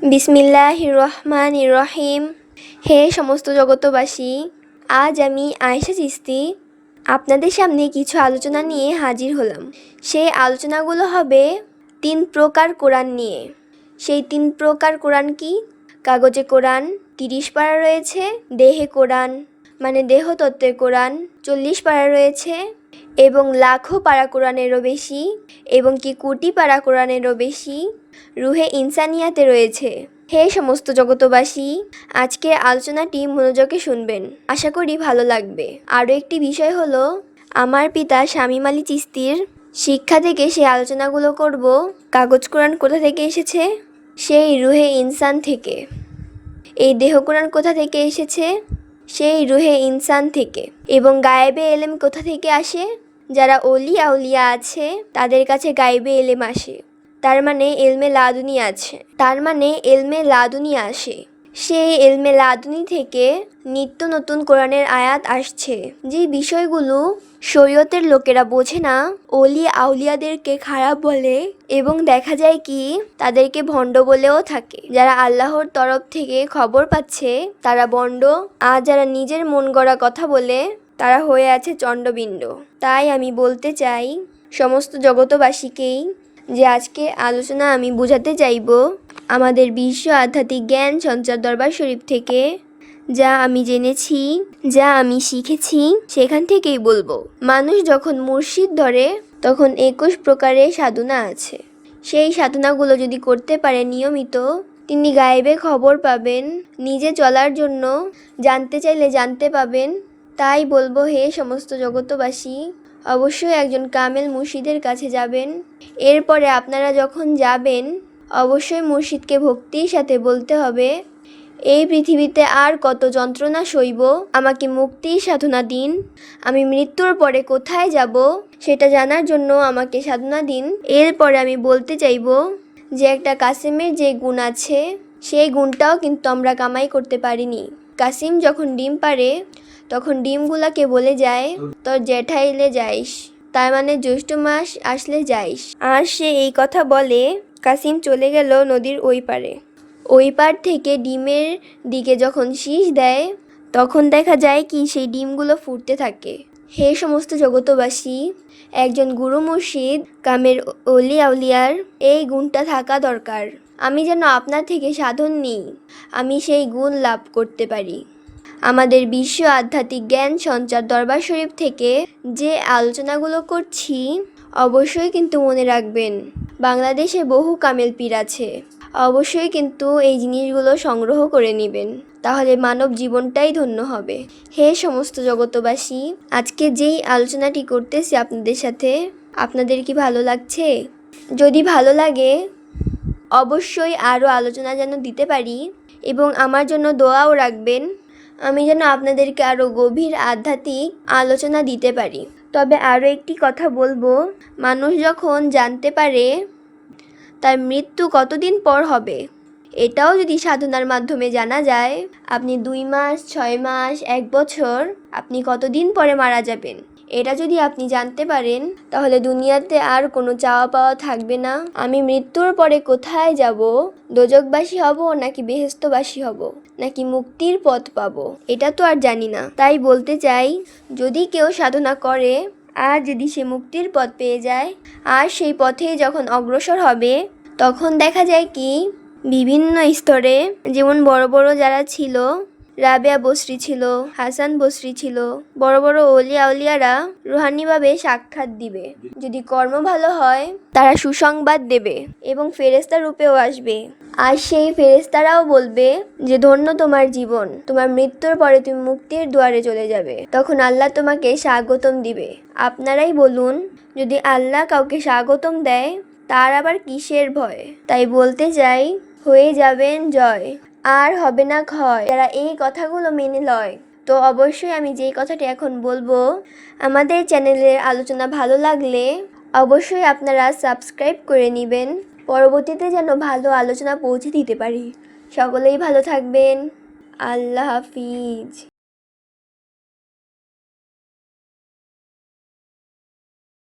বিসমিল্লাহির রহমানির রহিম। হে সমস্ত জগতবাসী, আজ আমি আয়েশা চিস্তি আপনাদের সামনে কিছু আলোচনা নিয়ে হাজির হলাম। সেই আলোচনাগুলো হবে 3 প্রকার কোরআন নিয়ে। সেই 3 প্রকার কোরআন কি? কাগজে কোরআন 30 পারা রয়েছে, দেহে কোরআন মানে দেহতত্ত্বের কোরআন 40 পারা রয়েছে, এবং লাখো পারা কোরআনেরও বেশি, এবং কি কোটি পারা কোরআনেরও বেশি রুহে ইনসানিয়াতে রয়েছে। হে সমস্ত জগতবাসী, আজকের আলোচনাটি মনোযোগে শুনবেন, আশা করি ভালো লাগবে। আরও একটি বিষয় হলো, আমার পিতা শামীম আলী চিস্তির শিক্ষা থেকে সেই আলোচনাগুলো করব। কাগজ কোরআন কোথা থেকে এসেছে? সেই রুহে ইনসান থেকে। এই দেহ কোরআন কোথা থেকে এসেছে? সেই রুহে ইনসান থেকে। এবং গায়েবে এলেম কোথা থেকে আসে? যারা অলি আউলিয়া আছে তাদের কাছে গায়েবে এলেম আসে, তার মানে এলমে লাদুনি আছে, তার মানে এলমে লাদুনি আসে। সেই এলমে লাদুনি থেকে নিত্য নতুন কোরআনের আয়াত আসছে। যে বিষয়গুলো শরীয়তের লোকেরা বোঝে না, অলি আউলিয়াদেরকে খারাপ বলে এবং দেখা যায় কি তাদেরকে ভণ্ড বলেও থাকে। যারা আল্লাহর তরফ থেকে খবর পাচ্ছে তারা ভণ্ড, আর যারা নিজের মন গড়া কথা বলে তারা হয়ে আছে চণ্ডবিণ্ড। তাই আমি বলতে চাই সমস্ত জগতবাসীকেই যে আজকে আলোচনা আমি বোঝাতে চাইব আমাদের বিশ্ব আধ্যাত্মিক জ্ঞান সঞ্চার দরবার শরীফ থেকে যা আমি জেনেছি, যা আমি শিখেছি, সেখান থেকেই বলবো। মানুষ যখন মুর্শিদ ধরে তখন 21 প্রকারের সাধনা আছে। সেই সাধনাগুলো যদি করতে পারে নিয়মিত, তিনি গায়েবে খবর পাবেন, নিজে চলার জন্য জানতে চাইলে জানতে পাবেন। তাই বলবো, হে সমস্ত জগতবাসী, অবশ্যই একজন কামেল মুর্শিদের কাছে যাবেন। এরপরে আপনারা যখন যাবেন অবশ্যই মুর্শিদকে ভক্তির সাথে বলতে হবে, এই পৃথিবীতে আর কত যন্ত্রণা সইব, আমাকে মুক্তির সাধনা দিন। আমি মৃত্যুর পরে কোথায় যাব সেটা জানার জন্য আমাকে সাধনা দিন। এরপরে আমি বলতে চাইব যে একটা কাসিমের যে গুণ আছে সেই গুণটাও কিন্তু আমরা কামাই করতে পারিনি। কাসিম যখন ডিম পাড়ে তখন ডিমগুলাকে বলে যায় তোর জ্যাঠাইলে যাইস, তার মানে জ্যৈষ্ঠ মাস আসলে যাইস। আর সে এই কথা বলে কাসিম চলে গেল নদীর ওই পারে। ওই পার থেকে ডিমের দিকে যখন শীষ দেয় তখন দেখা যায় কি সেই ডিমগুলো ফুটতে থাকে। হে সমস্ত জগতবাসী, একজন গুরু মুর্শিদ কামের অলি আউলিয়ার এই গুণটা থাকা দরকার। আমি যেন আপনার থেকে সাধন নিই, আমি সেই গুণ লাভ করতে পারি। আমাদের বিশ্ব আধ্যাত্মিক জ্ঞান সঞ্চার দরবার শরীফ থেকে যে আলোচনাগুলো করছি অবশ্যই কিন্তু মনে রাখবেন, বাংলাদেশে বহু কামেল পীর আছে, অবশ্যই কিন্তু এই জিনিসগুলো সংগ্রহ করে নেবেন, তাহলে মানব জীবনটাই ধন্য হবে। হে সমস্ত জগতবাসী, আজকে যেই আলোচনাটি করতেছি আপনাদের সাথে, আপনাদের কি ভালো লাগছে? যদি ভালো লাগে অবশ্যই আরও আলোচনা যেন দিতে পারি, এবং আমার জন্য দোয়াও রাখবেন, আমি যেন আপনাদেরকে আরও গভীর আধ্যাত্মিক আলোচনা দিতে পারি। তবে আরও একটি কথা বলবো, মানুষ যখন জানতে পারে তার মৃত্যু কতদিন পর হবে, এটাও যদি সাধনার মাধ্যমে জানা যায়, আপনি 2 মাস, 6 মাস, 1 বছর আপনি কতদিন পরে মারা যাবেন, এটা যদি আপনি জানতে পারেন তাহলে দুনিয়াতে আর কোনো চাওয়া পাওয়া থাকবে না। আমি মৃত্যুর পরে কোথায় যাব, দোজকবাসী হব নাকি বেহেশতবাসী হব, নাকি মুক্তির পথ পাবো, এটা তো আর জানি না। তাই বলতে চাই, যদি কেউ সাধনা করে আর যদি সে মুক্তির পথ পেয়ে যায় আর সেই পথে যখন অগ্রসর হবে তখন দেখা যায় কি বিভিন্ন স্তরে, যেমন বড় বড় যারা ছিল, রাবেয়া বসরি ছিল, হাসান বসরি ছিল, বড় বড় অলি আউলিয়ারা রুহানিভাবে সাক্ষাৎ দিবে। যদি কর্ম ভালো হয় তারা সুসংবাদ দেবে এবং ফেরেশতা রূপেও আসবে। আর সেই ফেরেশতারাও বলবে যে ধন্য তোমার জীবন, তোমার মৃত্যুর পরে তুমি মুক্তির দুয়ারে চলে যাবে। তখন আল্লাহ তোমাকে স্বাগতম দিবে। আপনারাই বলুন, যদি আল্লাহ কাউকে স্বাগতম দেয় তার আবার কিসের ভয়? তাই বলতে চাই, হয়ে যাবেন জয়, আর হবে না ক্ষয় যারা এই কথাগুলো মেনে লয়। তো অবশ্যই আমি যেই কথাটি এখন বলবো, আমাদের চ্যানেলের আলোচনা ভালো লাগলে অবশ্যই আপনারা সাবস্ক্রাইব করে নেবেন, পরবর্তীতে যেন ভালো আলোচনা পৌঁছে দিতে পারি। সকলেই ভালো থাকবেন। আল্লাহ হাফিজ।